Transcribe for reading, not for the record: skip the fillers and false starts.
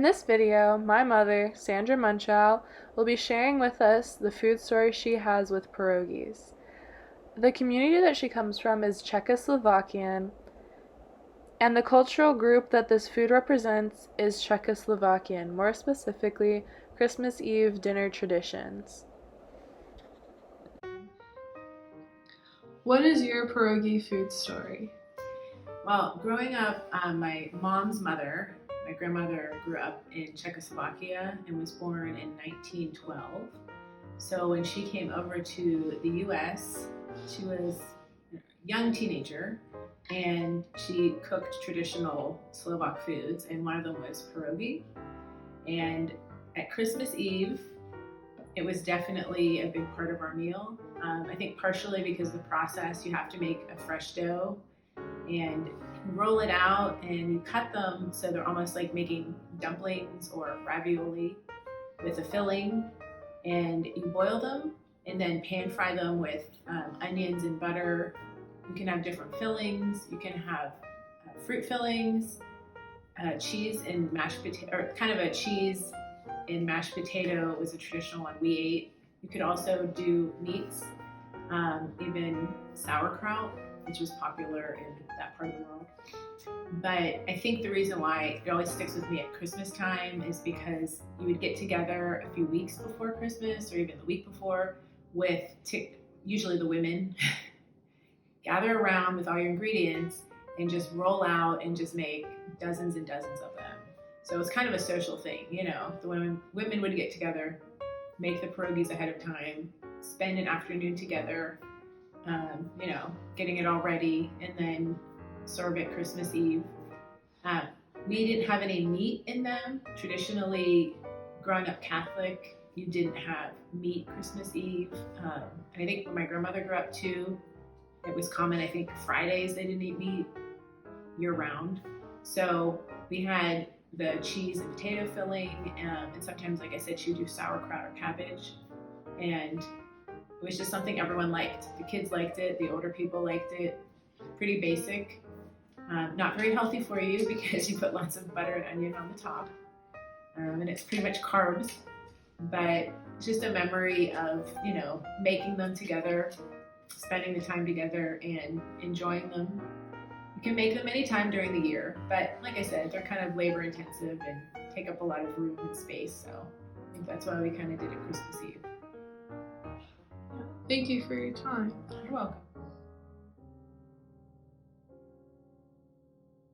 this video, my mother, Sandra Munchow, will be sharing with us the food story she has with pierogies. The community that she comes from is Czechoslovakian, and the cultural group that this food represents is Czechoslovakian, more specifically, Christmas Eve dinner traditions. What is your pierogi food story? Well, growing up, my mom's mother, my grandmother, grew up in Czechoslovakia and was born in 1912. So when she came over to the US, she was a young teenager and she cooked traditional Slovak foods, and one of them was pierogi. And at Christmas Eve, it was definitely a big part of our meal. I think partially because of the process, you have to make a fresh dough and roll it out, and you cut them so they're almost like making dumplings or ravioli with a filling, and you boil them and then pan fry them with onions and butter. You can have different fillings. You can have fruit fillings, cheese and mashed potato, or kind of a cheese and mashed potato was a traditional one we ate. You could also do meats, even sauerkraut, which was popular in that part of the world. But I think the reason why it always sticks with me at Christmas time is because you would get together a few weeks before Christmas or even the week before with usually the women, gather around with all your ingredients and just roll out and just make dozens and dozens of them. So it's kind of a social thing, you know. The women would get together, make the pierogies ahead of time, spend an afternoon together, getting it all ready, and then serve it Christmas Eve. We didn't have any meat in them. Traditionally, growing up Catholic, you didn't have meat Christmas Eve. And I think when my grandmother grew up too, it was common, I think Fridays they didn't eat meat year round. So we had the cheese and potato filling, and sometimes, like I said, she would do sauerkraut or cabbage. And it was just something everyone liked. The kids liked it, the older people liked it. Pretty basic. Not very healthy for you because you put lots of butter and onion on the top. And it's pretty much carbs. But it's just a memory of, making them together, spending the time together and enjoying them. You can make them anytime during the year, but like I said, they're kind of labor intensive and take up a lot of room and space. So I think that's why we kind of did it Christmas Eve. Thank you for your time. You're welcome.